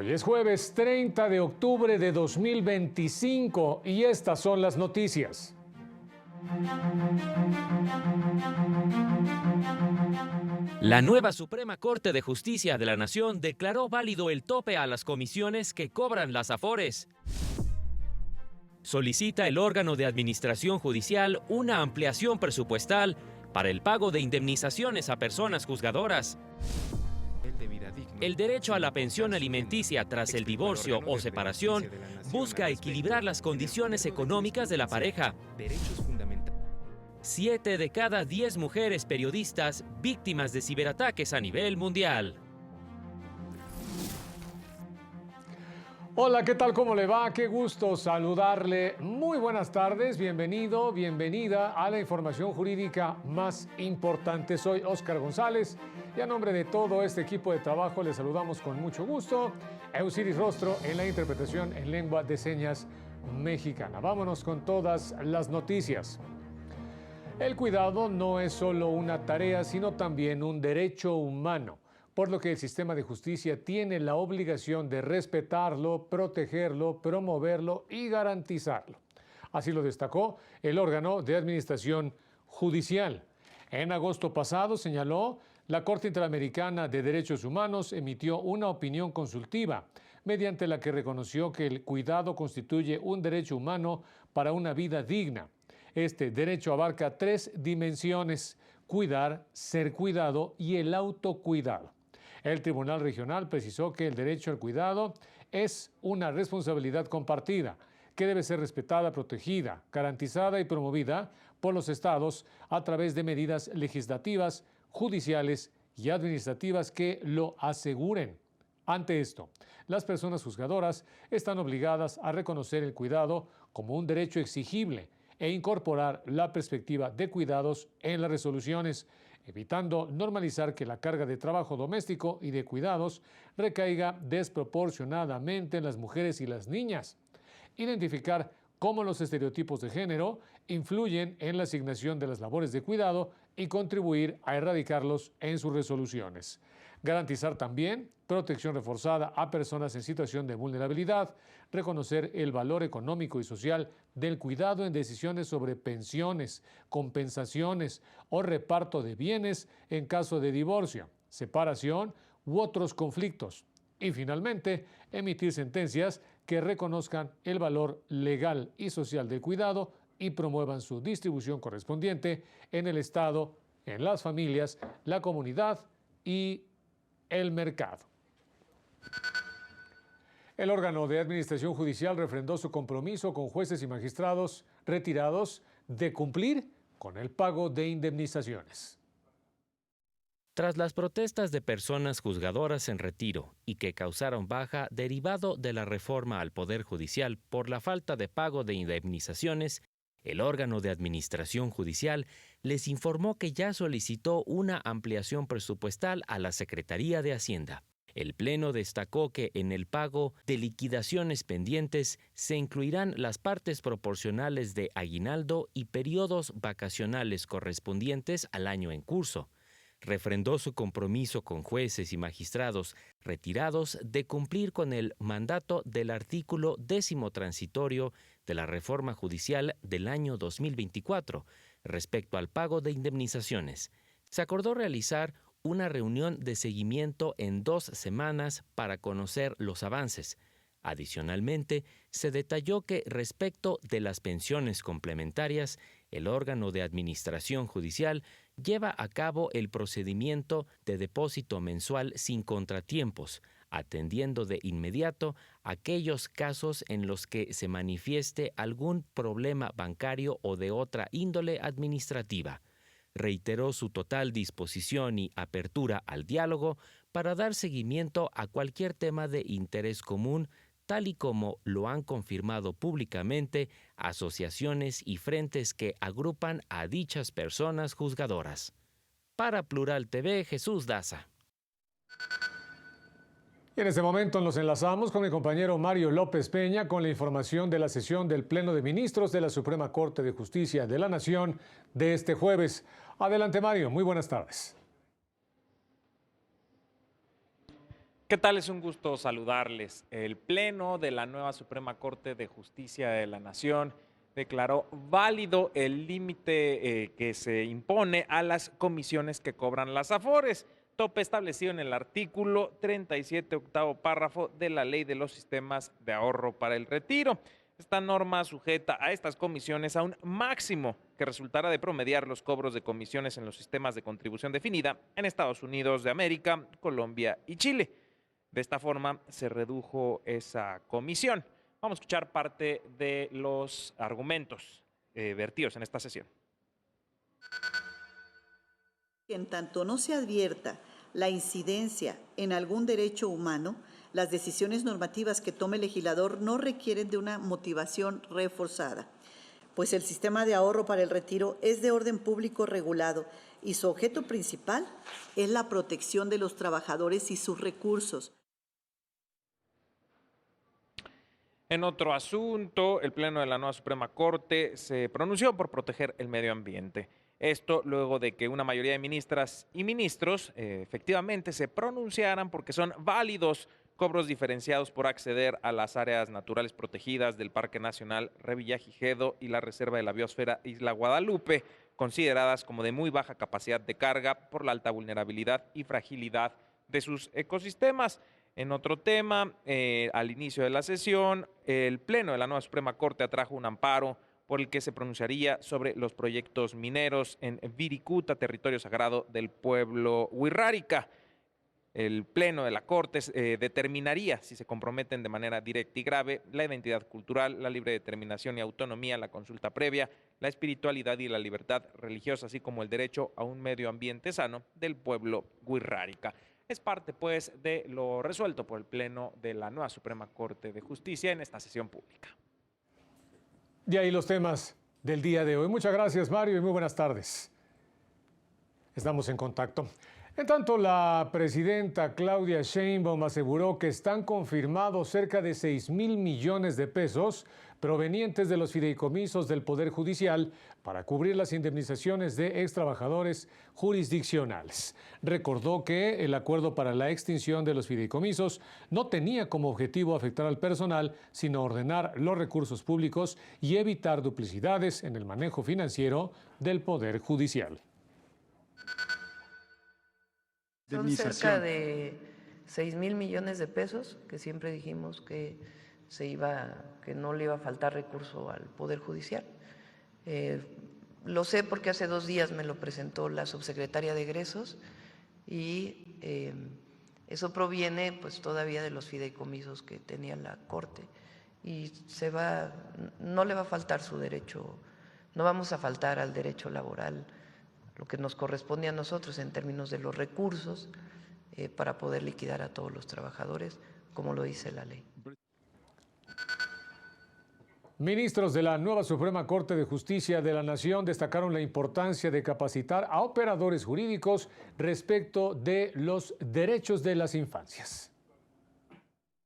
Hoy es jueves 30 de octubre de 2025 y estas son las noticias. La nueva Suprema Corte de Justicia de la Nación declaró válido el tope a las comisiones que cobran las Afores. Solicita el órgano de administración judicial una ampliación presupuestal para el pago de indemnizaciones a personas juzgadoras. El derecho a la pensión alimenticia tras el divorcio o separación busca equilibrar las condiciones económicas de la pareja. 7 de cada 10 mujeres periodistas víctimas de ciberataques a nivel mundial. Hola, ¿qué tal? ¿Cómo le va? Qué gusto saludarle. Muy buenas tardes, bienvenido, bienvenida a la información jurídica más importante. Soy Óscar González y a nombre de todo este equipo de trabajo les saludamos con mucho gusto. Eusiris Rostro en la interpretación en lengua de señas mexicana. Vámonos con todas las noticias. El cuidado no es solo una tarea, sino también un derecho humano, por lo que el sistema de justicia tiene la obligación de respetarlo, protegerlo, promoverlo y garantizarlo. Así lo destacó el órgano de administración judicial. En agosto pasado, señaló, la Corte Interamericana de Derechos Humanos emitió una opinión consultiva, mediante la que reconoció que el cuidado constituye un derecho humano para una vida digna. Este derecho abarca 3 dimensiones: cuidar, ser cuidado y el autocuidado. El Tribunal Regional precisó que el derecho al cuidado es una responsabilidad compartida que debe ser respetada, protegida, garantizada y promovida por los estados a través de medidas legislativas, judiciales y administrativas que lo aseguren. Ante esto, las personas juzgadoras están obligadas a reconocer el cuidado como un derecho exigible e incorporar la perspectiva de cuidados en las resoluciones, evitando normalizar que la carga de trabajo doméstico y de cuidados recaiga desproporcionadamente en las mujeres y las niñas. Identificar cómo los estereotipos de género influyen en la asignación de las labores de cuidado y contribuir a erradicarlos en sus resoluciones. Garantizar también protección reforzada a personas en situación de vulnerabilidad, reconocer el valor económico y social del cuidado en decisiones sobre pensiones, compensaciones o reparto de bienes en caso de divorcio, separación u otros conflictos. Y finalmente, emitir sentencias que reconozcan el valor legal y social del cuidado y promuevan su distribución correspondiente en el Estado, en las familias, la comunidad y el mercado. El órgano de administración judicial refrendó su compromiso con jueces y magistrados retirados de cumplir con el pago de indemnizaciones. Tras las protestas de personas juzgadoras en retiro y que causaron baja derivado de la reforma al Poder Judicial por la falta de pago de indemnizaciones, el órgano de administración judicial les informó que ya solicitó una ampliación presupuestal a la Secretaría de Hacienda. El Pleno destacó que en el pago de liquidaciones pendientes se incluirán las partes proporcionales de aguinaldo y periodos vacacionales correspondientes al año en curso. Refrendó su compromiso con jueces y magistrados retirados de cumplir con el mandato del artículo 10º transitorio de la reforma judicial del año 2024 respecto al pago de indemnizaciones. Se acordó realizar una reunión de seguimiento en 2 semanas para conocer los avances. Adicionalmente, se detalló que respecto de las pensiones complementarias, el órgano de administración judicial lleva a cabo el procedimiento de depósito mensual sin contratiempos, atendiendo de inmediato aquellos casos en los que se manifieste algún problema bancario o de otra índole administrativa. Reiteró su total disposición y apertura al diálogo para dar seguimiento a cualquier tema de interés común, tal y como lo han confirmado públicamente asociaciones y frentes que agrupan a dichas personas juzgadoras. Para Plural TV, Jesús Daza. Y en este momento nos enlazamos con mi compañero Mario López Peña con la información de la sesión del Pleno de Ministros de la Suprema Corte de Justicia de la Nación de este jueves. Adelante, Mario. Muy buenas tardes. ¿Qué tal? Es un gusto saludarles. El Pleno de la nueva Suprema Corte de Justicia de la Nación declaró válido el límite que se impone a las comisiones que cobran las Afores, tope establecido en el artículo 37, octavo párrafo de la Ley de los Sistemas de Ahorro para el Retiro. Esta norma sujeta a estas comisiones a un máximo que resultará de promediar los cobros de comisiones en los sistemas de contribución definida en Estados Unidos de América, Colombia y Chile. De esta forma se redujo esa comisión. Vamos a escuchar parte de los argumentos vertidos en esta sesión. En tanto no se advierta la incidencia en algún derecho humano, las decisiones normativas que tome el legislador no requieren de una motivación reforzada, pues el sistema de ahorro para el retiro es de orden público regulado y su objeto principal es la protección de los trabajadores y sus recursos. En otro asunto, el Pleno de la nueva Suprema Corte se pronunció por proteger el medio ambiente. Esto luego de que una mayoría de ministras y ministros efectivamente se pronunciaran porque son válidos cobros diferenciados por acceder a las áreas naturales protegidas del Parque Nacional Revillagigedo y la Reserva de la Biosfera Isla Guadalupe, consideradas como de muy baja capacidad de carga por la alta vulnerabilidad y fragilidad de sus ecosistemas. En otro tema, al inicio de la sesión, el Pleno de la nueva Suprema Corte atrajo un amparo por el que se pronunciaría sobre los proyectos mineros en Viricuta, territorio sagrado del pueblo Huirrárica. El Pleno de la Corte determinaría si se comprometen de manera directa y grave la identidad cultural, la libre determinación y autonomía, la consulta previa, la espiritualidad y la libertad religiosa, así como el derecho a un medio ambiente sano del pueblo Huirrárica. Es parte, pues, de lo resuelto por el Pleno de la nueva Suprema Corte de Justicia en esta sesión pública. De ahí los temas del día de hoy. Muchas gracias, Mario, y muy buenas tardes. Estamos en contacto. En tanto, la presidenta Claudia Sheinbaum aseguró que están confirmados cerca de 6,000 millones de pesos provenientes de los fideicomisos del Poder Judicial para cubrir las indemnizaciones de extrabajadores jurisdiccionales. Recordó que el acuerdo para la extinción de los fideicomisos no tenía como objetivo afectar al personal, sino ordenar los recursos públicos y evitar duplicidades en el manejo financiero del Poder Judicial. Son cerca de 6,000 millones de pesos, que siempre dijimos que no le iba a faltar recurso al Poder Judicial. Lo sé porque hace 2 días me lo presentó la subsecretaria de Egresos y eso proviene pues todavía de los fideicomisos que tenía la Corte y no le va a faltar su derecho, no vamos a faltar al derecho laboral, lo que nos corresponde a nosotros en términos de los recursos para poder liquidar a todos los trabajadores, como lo dice la ley. Ministros de la nueva Suprema Corte de Justicia de la Nación destacaron la importancia de capacitar a operadores jurídicos respecto de los derechos de las infancias.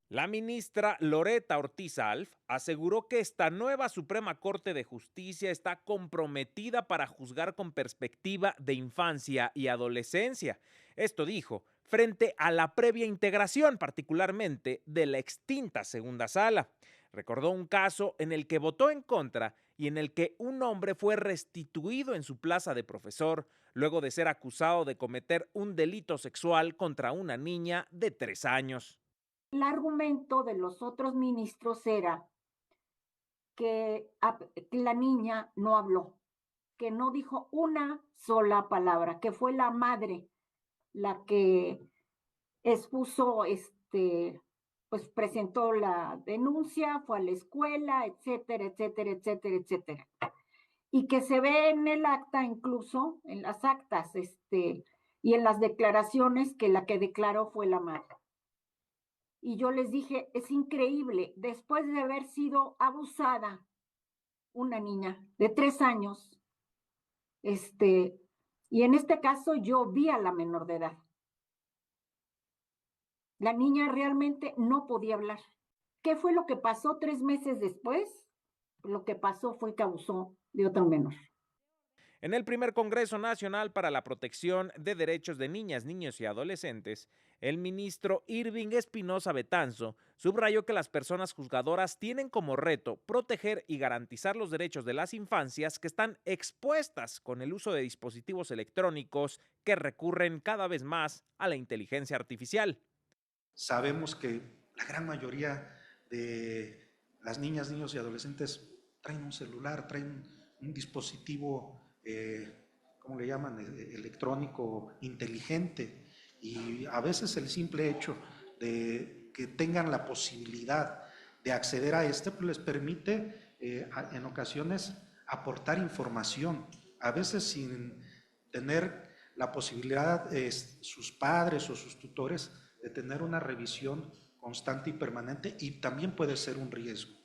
La ministra Loretta Ortiz Alf aseguró que esta nueva Suprema Corte de Justicia está comprometida para juzgar con perspectiva de infancia y adolescencia. Esto dijo frente a la previa integración, particularmente de la extinta segunda sala. Recordó un caso en el que votó en contra y en el que un hombre fue restituido en su plaza de profesor luego de ser acusado de cometer un delito sexual contra una niña de 3 años. El argumento de los otros ministros era que la niña no habló, que no dijo una sola palabra, que fue la madre la que expuso, pues presentó la denuncia, fue a la escuela, etcétera, etcétera, etcétera, etcétera. Y que se ve en el acta, incluso en las actas, y en las declaraciones que la que declaró fue la madre. Y yo les dije, es increíble, después de haber sido abusada una niña de 3 años, y en este caso yo vi a la menor de edad. La niña realmente no podía hablar. ¿Qué fue lo que pasó 3 meses después? Lo que pasó fue que abusó de otra menor. En el primer Congreso Nacional para la Protección de Derechos de Niñas, Niños y Adolescentes, el ministro Irving Espinosa Betanzo subrayó que las personas juzgadoras tienen como reto proteger y garantizar los derechos de las infancias que están expuestas con el uso de dispositivos electrónicos que recurren cada vez más a la inteligencia artificial. Sabemos que la gran mayoría de las niñas, niños y adolescentes traen un celular, traen un dispositivo, ¿cómo le llaman?, electrónico inteligente, y a veces el simple hecho de que tengan la posibilidad de acceder a pues les permite en ocasiones aportar información, a veces sin tener la posibilidad sus padres o sus tutores de tener una revisión constante y permanente, y también puede ser un riesgo.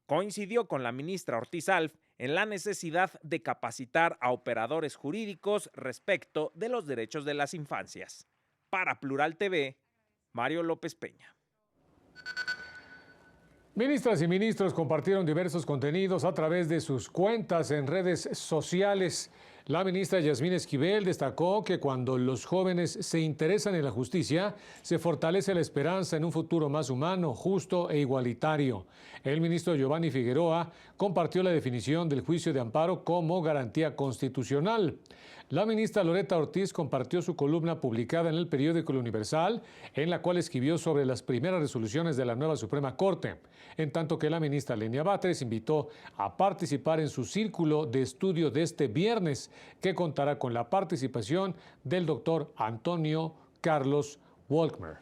Coincidió con la ministra Ortiz Alf en la necesidad de capacitar a operadores jurídicos respecto de los derechos de las infancias. Para Plural TV, Mario López Peña. Ministras y ministros compartieron diversos contenidos a través de sus cuentas en redes sociales. La ministra Yasmín Esquivel destacó que cuando los jóvenes se interesan en la justicia, se fortalece la esperanza en un futuro más humano, justo e igualitario. El ministro Giovanni Figueroa compartió la definición del juicio de amparo como garantía constitucional. La ministra Loretta Ortiz compartió su columna publicada en el periódico El Universal, en la cual escribió sobre las primeras resoluciones de la nueva Suprema Corte, en tanto que la ministra Lenia Batres invitó a participar en su círculo de estudio de este viernes, que contará con la participación del doctor Antonio Carlos Walkmer.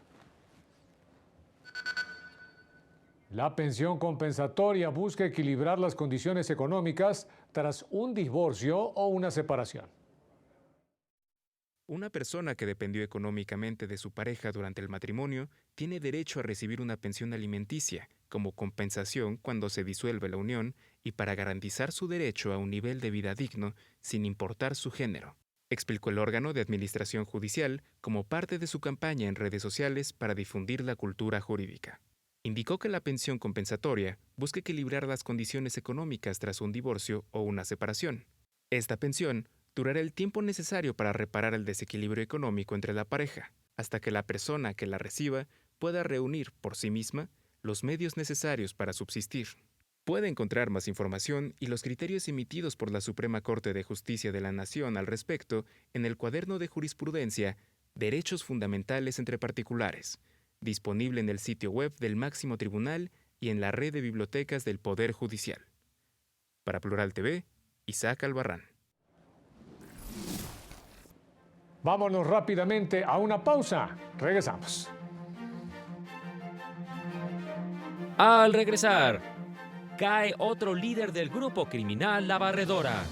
La pensión compensatoria busca equilibrar las condiciones económicas tras un divorcio o una separación. Una persona que dependió económicamente de su pareja durante el matrimonio tiene derecho a recibir una pensión alimenticia como compensación cuando se disuelve la unión y para garantizar su derecho a un nivel de vida digno sin importar su género, explicó el órgano de administración judicial como parte de su campaña en redes sociales para difundir la cultura jurídica. Indicó que la pensión compensatoria busca equilibrar las condiciones económicas tras un divorcio o una separación. Esta pensión durará el tiempo necesario para reparar el desequilibrio económico entre la pareja, hasta que la persona que la reciba pueda reunir por sí misma los medios necesarios para subsistir. Puede encontrar más información y los criterios emitidos por la Suprema Corte de Justicia de la Nación al respecto en el cuaderno de jurisprudencia Derechos Fundamentales entre Particulares, disponible en el sitio web del Máximo Tribunal y en la red de bibliotecas del Poder Judicial. Para Plural TV, Isaac Albarrán. Vámonos rápidamente a una pausa. Regresamos. Al regresar, cae otro líder del grupo criminal La Barredora.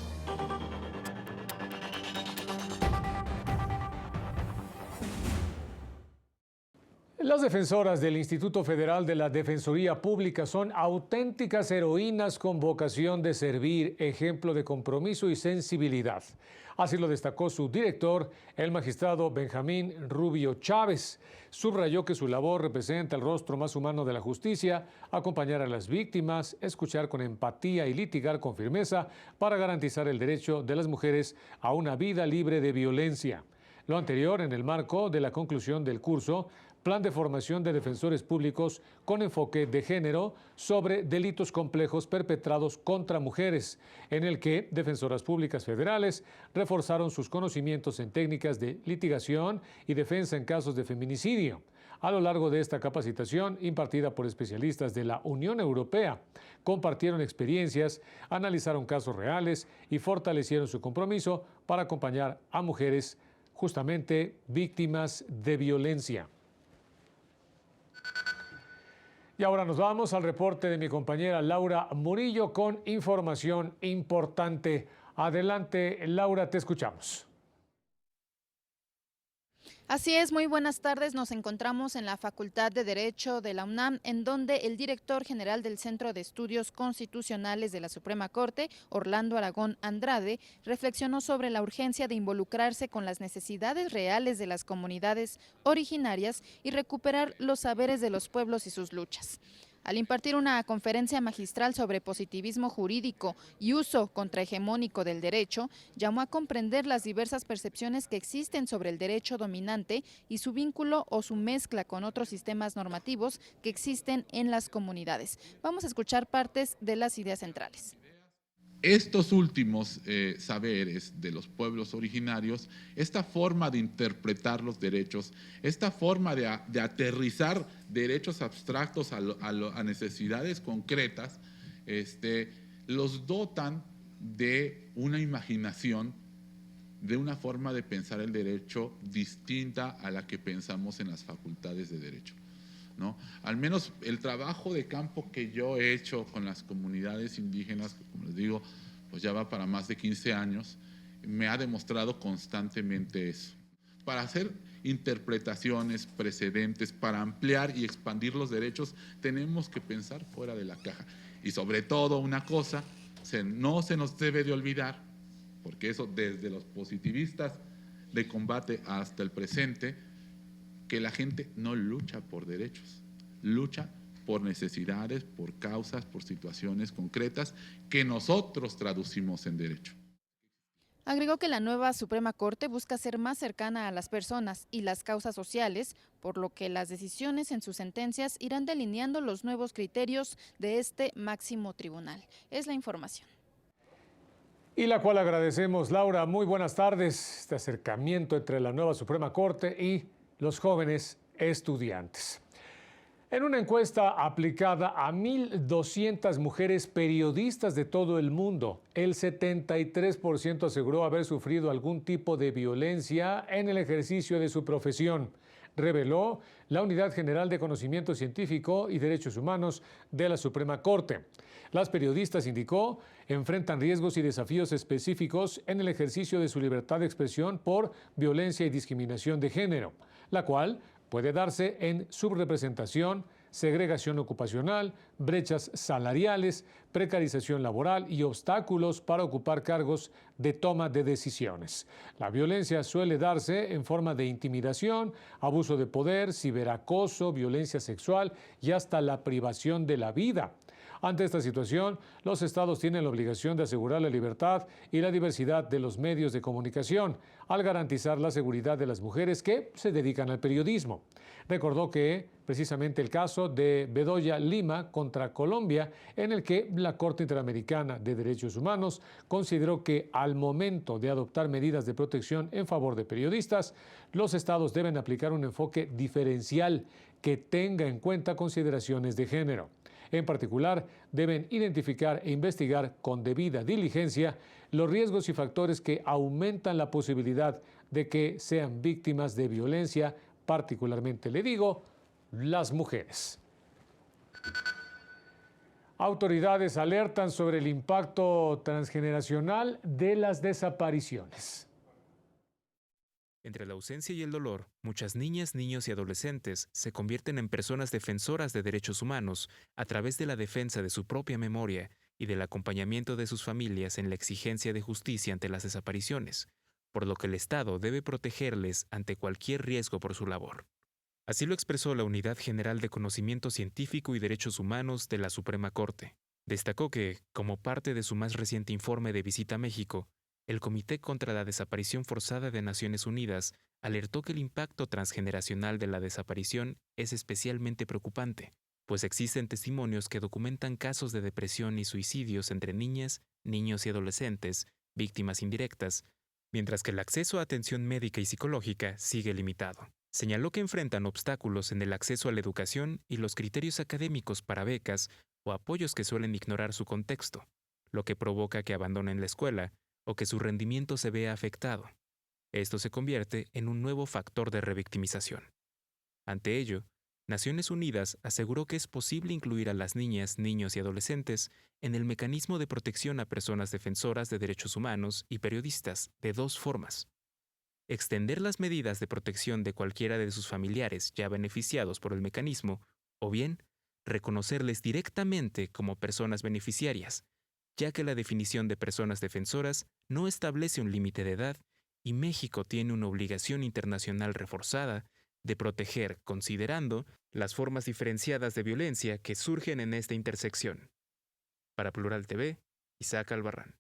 Las defensoras del Instituto Federal de la Defensoría Pública son auténticas heroínas con vocación de servir, ejemplo de compromiso y sensibilidad. Así lo destacó su director, el magistrado Benjamín Rubio Chávez. Subrayó que su labor representa el rostro más humano de la justicia, acompañar a las víctimas, escuchar con empatía y litigar con firmeza para garantizar el derecho de las mujeres a una vida libre de violencia. Lo anterior en el marco de la conclusión del curso Plan de Formación de Defensores Públicos con enfoque de género sobre delitos complejos perpetrados contra mujeres, en el que defensoras públicas federales reforzaron sus conocimientos en técnicas de litigación y defensa en casos de feminicidio. A lo largo de esta capacitación, impartida por especialistas de la Unión Europea, compartieron experiencias, analizaron casos reales y fortalecieron su compromiso para acompañar a mujeres justamente víctimas de violencia. Y ahora nos vamos al reporte de mi compañera Laura Murillo con información importante. Adelante, Laura, te escuchamos. Así es, muy buenas tardes. Nos encontramos en la Facultad de Derecho de la UNAM, en donde el director general del Centro de Estudios Constitucionales de la Suprema Corte, Orlando Aragón Andrade, reflexionó sobre la urgencia de involucrarse con las necesidades reales de las comunidades originarias y recuperar los saberes de los pueblos y sus luchas. Al impartir una conferencia magistral sobre positivismo jurídico y uso contrahegemónico del derecho, llamó a comprender las diversas percepciones que existen sobre el derecho dominante y su vínculo o su mezcla con otros sistemas normativos que existen en las comunidades. Vamos a escuchar partes de las ideas centrales. Estos últimos saberes de los pueblos originarios, esta forma de interpretar los derechos, esta forma de aterrizar derechos abstractos a necesidades concretas, los dotan de una imaginación, de una forma de pensar el derecho distinta a la que pensamos en las facultades de derecho, ¿no? Al menos el trabajo de campo que yo he hecho con las comunidades indígenas, que como les digo, pues ya va para más de 15 años, me ha demostrado constantemente eso. Para hacer interpretaciones, precedentes, para ampliar y expandir los derechos, tenemos que pensar fuera de la caja. Y sobre todo una cosa, no se nos debe de olvidar, porque eso desde los positivistas de combate hasta el presente, que la gente no lucha por derechos, lucha por necesidades, por causas, por situaciones concretas que nosotros traducimos en derecho. Agregó que la nueva Suprema Corte busca ser más cercana a las personas y las causas sociales, por lo que las decisiones en sus sentencias irán delineando los nuevos criterios de este máximo tribunal. Es la información. Y la cual agradecemos, Laura. Muy buenas tardes. Este acercamiento entre la nueva Suprema Corte y los jóvenes estudiantes. En una encuesta aplicada a 1,200 mujeres periodistas de todo el mundo, el 73% aseguró haber sufrido algún tipo de violencia en el ejercicio de su profesión, reveló la Unidad General de Conocimiento Científico y Derechos Humanos de la Suprema Corte. Las periodistas, indicó, enfrentan riesgos y desafíos específicos en el ejercicio de su libertad de expresión por violencia y discriminación de género, la cual puede darse en subrepresentación, segregación ocupacional, brechas salariales, precarización laboral y obstáculos para ocupar cargos de toma de decisiones. La violencia suele darse en forma de intimidación, abuso de poder, ciberacoso, violencia sexual y hasta la privación de la vida. Ante esta situación, los estados tienen la obligación de asegurar la libertad y la diversidad de los medios de comunicación, al garantizar la seguridad de las mujeres que se dedican al periodismo. Recordó que precisamente el caso de Bedoya Lima contra Colombia, en el que la Corte Interamericana de Derechos Humanos consideró que al momento de adoptar medidas de protección en favor de periodistas, los estados deben aplicar un enfoque diferencial que tenga en cuenta consideraciones de género. En particular, deben identificar e investigar con debida diligencia los riesgos y factores que aumentan la posibilidad de que sean víctimas de violencia, particularmente, le digo, las mujeres. Autoridades alertan sobre el impacto transgeneracional de las desapariciones. Entre la ausencia y el dolor, muchas niñas, niños y adolescentes se convierten en personas defensoras de derechos humanos a través de la defensa de su propia memoria y del acompañamiento de sus familias en la exigencia de justicia ante las desapariciones, por lo que el Estado debe protegerles ante cualquier riesgo por su labor. Así lo expresó la Unidad General de Conocimiento Científico y Derechos Humanos de la Suprema Corte. Destacó que, como parte de su más reciente informe de visita a México, el Comité contra la Desaparición Forzada de Naciones Unidas alertó que el impacto transgeneracional de la desaparición es especialmente preocupante, pues existen testimonios que documentan casos de depresión y suicidios entre niñas, niños y adolescentes, víctimas indirectas, mientras que el acceso a atención médica y psicológica sigue limitado. Señaló que enfrentan obstáculos en el acceso a la educación y los criterios académicos para becas o apoyos que suelen ignorar su contexto, lo que provoca que abandonen la escuela o que su rendimiento se vea afectado. Esto se convierte en un nuevo factor de revictimización. Ante ello, Naciones Unidas aseguró que es posible incluir a las niñas, niños y adolescentes en el mecanismo de protección a personas defensoras de derechos humanos y periodistas de dos formas: extender las medidas de protección de cualquiera de sus familiares ya beneficiados por el mecanismo, o bien, reconocerles directamente como personas beneficiarias, ya que la definición de personas defensoras no establece un límite de edad y México tiene una obligación internacional reforzada de proteger, considerando las formas diferenciadas de violencia que surgen en esta intersección. Para Plural TV, Isaac Albarrán.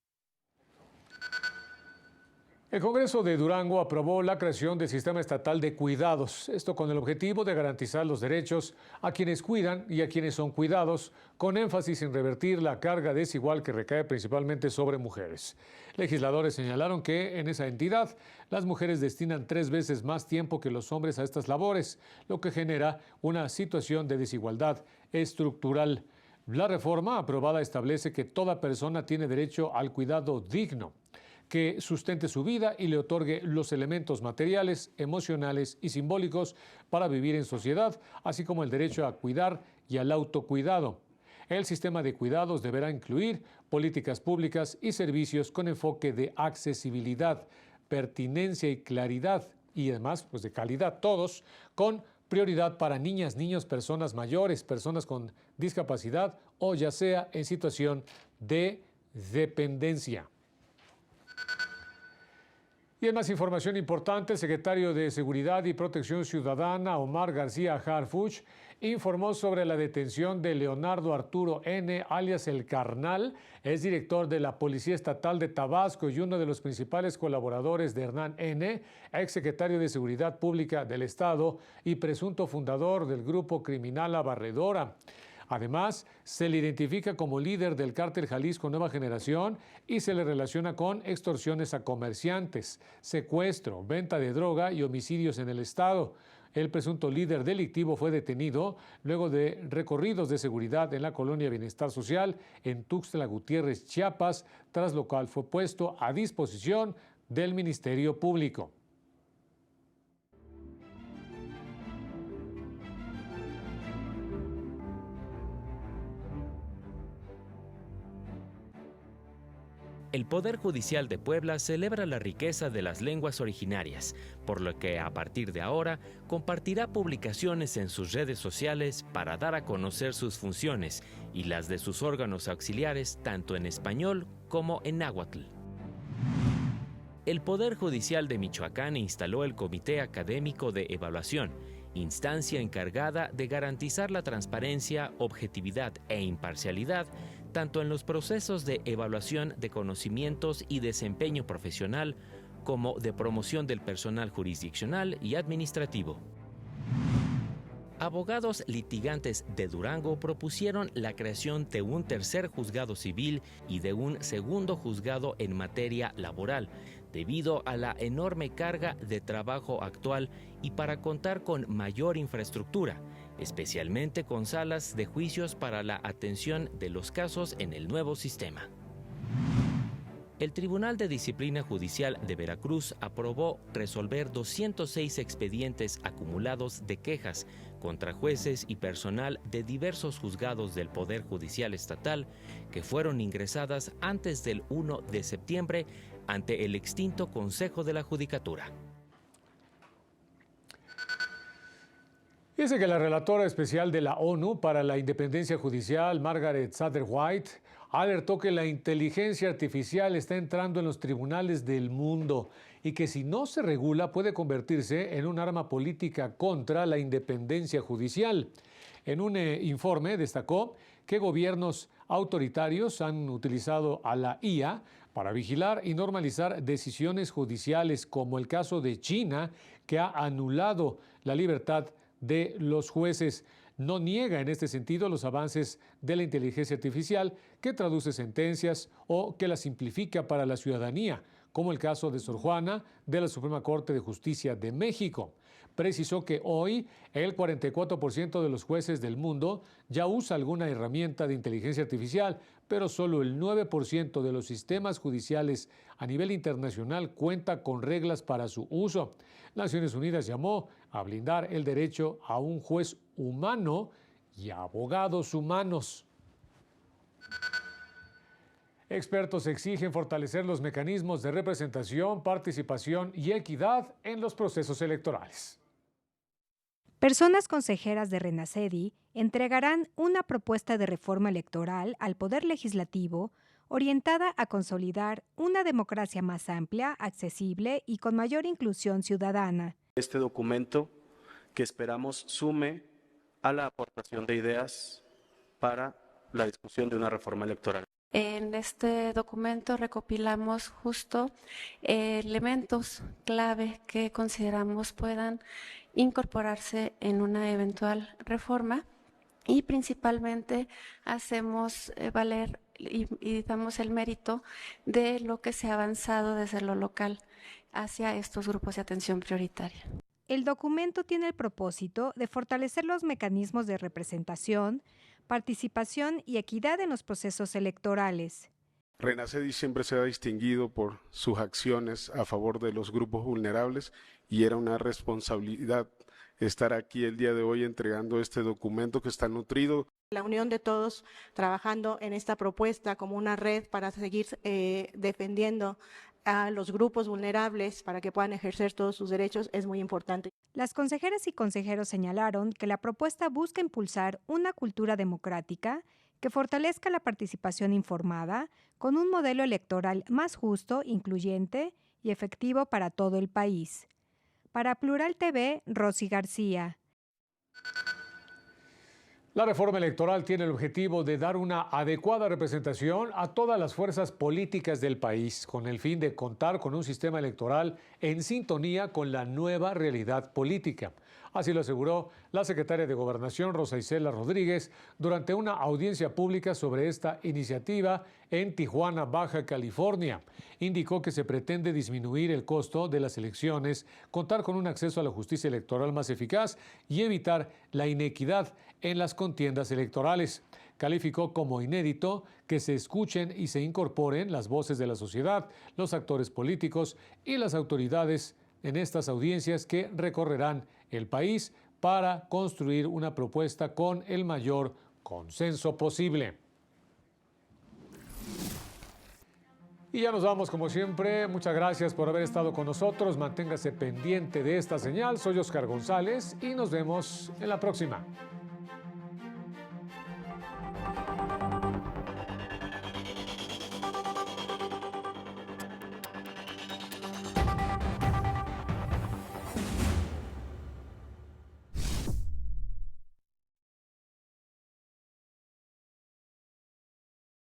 El Congreso de Durango aprobó la creación del Sistema Estatal de Cuidados, esto con el objetivo de garantizar los derechos a quienes cuidan y a quienes son cuidados, con énfasis en revertir la carga desigual que recae principalmente sobre mujeres. Legisladores señalaron que en esa entidad las mujeres destinan 3 veces más tiempo que los hombres a estas labores, lo que genera una situación de desigualdad estructural. La reforma aprobada establece que toda persona tiene derecho al cuidado digno, que sustente su vida y le otorgue los elementos materiales, emocionales y simbólicos para vivir en sociedad, así como el derecho a cuidar y al autocuidado. El sistema de cuidados deberá incluir políticas públicas y servicios con enfoque de accesibilidad, pertinencia y claridad, y además de calidad, todos con prioridad para niñas, niños, personas mayores, personas con discapacidad o ya sea en situación de dependencia. Y en más información importante, el secretario de Seguridad y Protección Ciudadana, Omar García Harfuch, informó sobre la detención de Leonardo Arturo N., alias El Carnal, es director de la Policía Estatal de Tabasco y uno de los principales colaboradores de Hernán N., exsecretario de Seguridad Pública del Estado y presunto fundador del grupo criminal La Barredora. Además, se le identifica como líder del cártel Jalisco Nueva Generación y se le relaciona con extorsiones a comerciantes, secuestro, venta de droga y homicidios en el estado. El presunto líder delictivo fue detenido luego de recorridos de seguridad en la colonia Bienestar Social en Tuxtla Gutiérrez, Chiapas, tras lo cual fue puesto a disposición del Ministerio Público. El Poder Judicial de Puebla celebra la riqueza de las lenguas originarias, por lo que a partir de ahora compartirá publicaciones en sus redes sociales para dar a conocer sus funciones y las de sus órganos auxiliares tanto en español como en náhuatl. El Poder Judicial de Michoacán instaló el Comité Académico de Evaluación, instancia encargada de garantizar la transparencia, objetividad e imparcialidad tanto en los procesos de evaluación de conocimientos y desempeño profesional como de promoción del personal jurisdiccional y administrativo. Abogados litigantes de Durango propusieron la creación de un tercer juzgado civil y de un segundo juzgado en materia laboral, debido a la enorme carga de trabajo actual y para contar con mayor infraestructura, especialmente con salas de juicios para la atención de los casos en el nuevo sistema. El Tribunal de Disciplina Judicial de Veracruz aprobó resolver 206 expedientes acumulados de quejas contra jueces y personal de diversos juzgados del Poder Judicial Estatal que fueron ingresadas antes del 1 de septiembre ante el extinto Consejo de la Judicatura. Dice que la relatora especial de la ONU para la Independencia Judicial, Margaret Satterwhite, alertó que la inteligencia artificial está entrando en los tribunales del mundo y que si no se regula puede convertirse en un arma política contra la independencia judicial. En un informe destacó que gobiernos autoritarios han utilizado a la IA para vigilar y normalizar decisiones judiciales, como el caso de China, que ha anulado la libertad de los jueces. No niega en este sentido los avances de la inteligencia artificial que traduce sentencias o que las simplifica para la ciudadanía, como el caso de Sor Juana de la Suprema Corte de Justicia de México. Precisó que hoy el 44% de los jueces del mundo ya usa alguna herramienta de inteligencia artificial, pero solo el 9% de los sistemas judiciales a nivel internacional cuenta con reglas para su uso. Naciones Unidas llamó a blindar el derecho a un juez humano y a abogados humanos. Expertos exigen fortalecer los mecanismos de representación, participación y equidad en los procesos electorales. Personas consejeras de Renacedi entregarán una propuesta de reforma electoral al Poder Legislativo orientada a consolidar una democracia más amplia, accesible y con mayor inclusión ciudadana. Este documento que esperamos sume a la aportación de ideas para la discusión de una reforma electoral. En este documento recopilamos justo elementos clave que consideramos puedan incorporarse en una eventual reforma y principalmente hacemos valer y damos el mérito de lo que se ha avanzado desde lo local hacia estos grupos de atención prioritaria. El documento tiene el propósito de fortalecer los mecanismos de representación, participación y equidad en los procesos electorales. Renacedi siempre se ha distinguido por sus acciones a favor de los grupos vulnerables y era una responsabilidad estar aquí el día de hoy entregando este documento que está nutrido. La unión de todos trabajando en esta propuesta como una red para seguir defendiendo a los grupos vulnerables para que puedan ejercer todos sus derechos es muy importante. Las consejeras y consejeros señalaron que la propuesta busca impulsar una cultura democrática que fortalezca la participación informada con un modelo electoral más justo, incluyente y efectivo para todo el país. Para Plural TV, Rosy García. La reforma electoral tiene el objetivo de dar una adecuada representación a todas las fuerzas políticas del país, con el fin de contar con un sistema electoral en sintonía con la nueva realidad política. Así lo aseguró la secretaria de Gobernación, Rosa Isela Rodríguez, durante una audiencia pública sobre esta iniciativa en Tijuana, Baja California. Indicó que se pretende disminuir el costo de las elecciones, contar con un acceso a la justicia electoral más eficaz y evitar la inequidad en las contiendas electorales. Calificó como inédito que se escuchen y se incorporen las voces de la sociedad, los actores políticos y las autoridades en estas audiencias que recorrerán el país para construir una propuesta con el mayor consenso posible. Y ya nos vamos como siempre. Muchas gracias por haber estado con nosotros. Manténgase pendiente de esta señal. Soy Oscar González y nos vemos en la próxima.